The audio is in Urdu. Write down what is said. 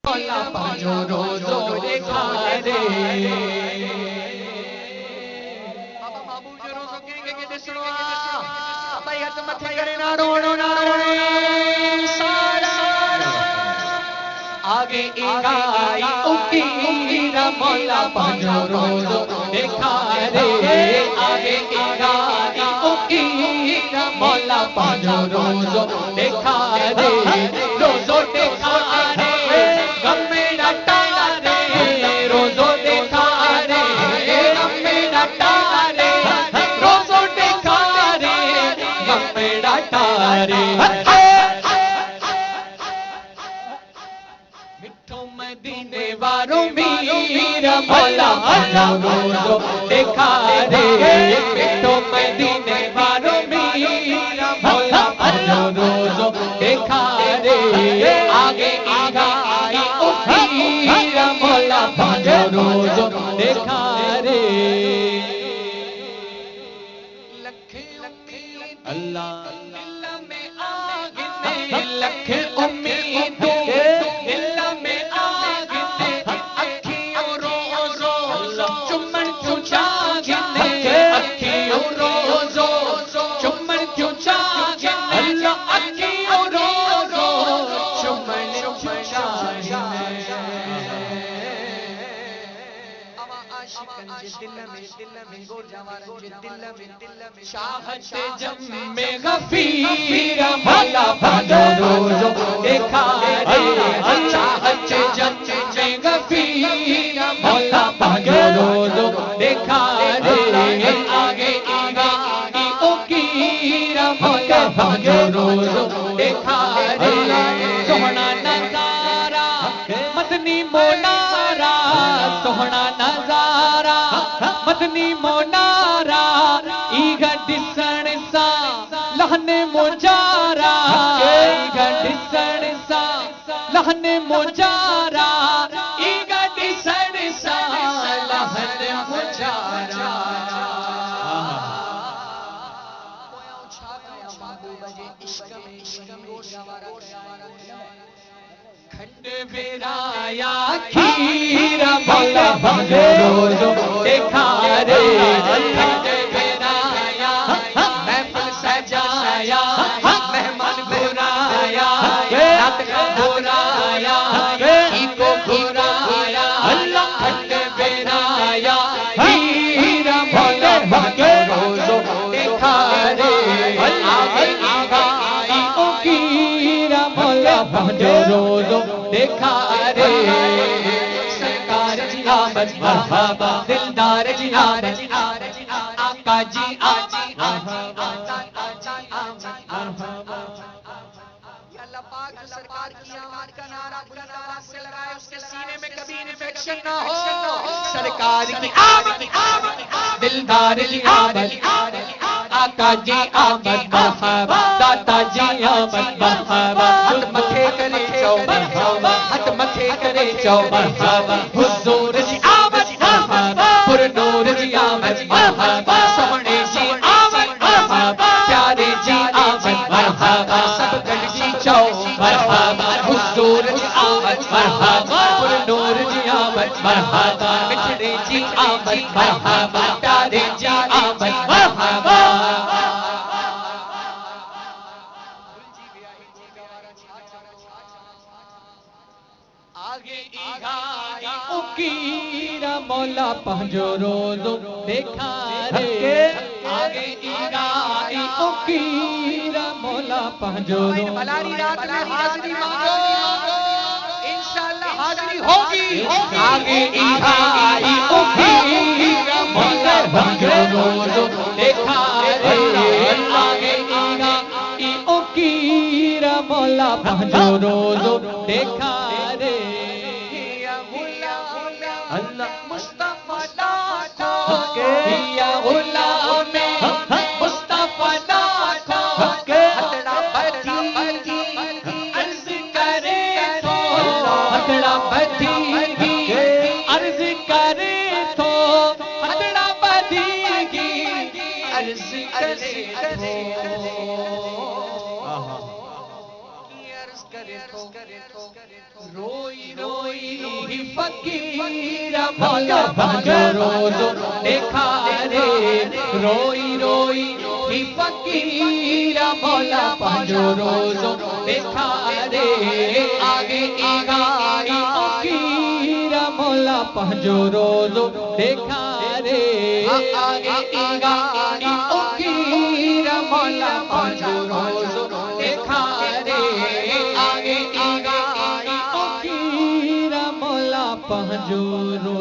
مولا پانچو روزو دیکھا رے بابا محبوب جو روزو کہیں گے کہ دسنو بھائی ہاتھ متھے کرے نہ روڑو نہ روڑے سارا آگے ایگائی اکیرا مولا پانچو روزو دیکھا رے آگے ایگائی اکیرا مولا پانچو روزو دیکھا رے روزو دیکھا رے غم میرا ٹارے روزو دیکھا رے غم میرا ٹارے روزو دیکھا رے غم میرا ٹارے مٹھو مدینے وارو میرا مولا پانچو روزو دیکھا رے مٹھو مدینے وارو میرا مولا پانچو روزو دیکھا رے آگے آگائی اکیرا مولا پانچو روزو دیکھا رے اللہ دل میں آگنے لکھ امیدوں دل میں آگنے اکھیوں روزو چمن کیوں چاگنے اکھیوں روزو چمن کیوں چاگنے اکھیوں روزو چمن کیوں چاگنے شاہت جم میں غفیر مولا پانچو روزو دیکھا رے شاہت جم میں غفیر مولا پانچو روزو دیکھا رے آگے آگائی اکیرا مولا پانچو روزو دیکھا رے سوہنا نظارہ مدنی مونارا سوہنا نظارہ مدنی مونارا ایگا ڈسن سا لہن موجارا ایگا ڈسن سا لہن موجارا ایگا ڈسن سا لہن موجارا کھنڈ ویرایا کھیرا مولا پانچو روزو دیکھا رے کھنڈ ویرایا محفل سجایا مہمان گھرایا رات کا گھرایا ہی کو گھرایا کھنڈ ویرایا کھیرا مولا پانچو روزو دیکھا رے آگے آگائی اکیرا مولا پانچو روزو دیکھا رے سرکار جی آمد مرحبا دلدار جی آمد آقا جی آمد اللہ پاک جو سرکار کی آمد کا نعرہ بلند آواز سے لگائے اس کے سینے میں کبھی انفیکشن نہ ہو سرکار کی آمد دلدار جی آمد آقا جی آمد مرحبا داتا جی آمد مرحبا ہاتھ متھے کرے چو مرحبا ہاتھ متھے کرے چو مرحبا حضور جی آمد مرحبا پر نور جی آمد مرحبا سونے جی آمد مرحبا پیارے جی آمد مرحبا سب گھر جی چو مرحبا حضور جی آمد مرحبا پر نور جی آمد مرحبا مٹھڑے جی آمد مرحبا پیارے جی آمد مرحبا آگے ایگائی اکیرا مولا پانچو روزو دیکھا رے آگے ایگائی اکیرا مولا پانچو روزو بلاری رات میں حاضری مانگو انشاءاللہ حاضری ہوگی آگے ایگائی اکیرا مولا پانچو روزو دیکھا رے آگے ایگائی اکیرا مولا پانچو روزو دیکھا رے اللہ مصطفیٰ لاکھوں کے یا غلام مصطفیٰ لاکھوں کے ہتڑا بھتیجی عرض کرے تو ہتڑا بھتیجی عرض کرے تو ہتڑا بھتیجی عرض کرے تو روئی روئی فقیر مولا پنجو روز دیکھا رے روئی روئی ہی فقیر مولا پنجو روز دیکھا رے آگے آگائی فقیر مولا پنجو روز دیکھا رے آگے آگائی فقیر مولا پنجو روز دیکھا رے آگے آگائی فقیر مولا پنجو روز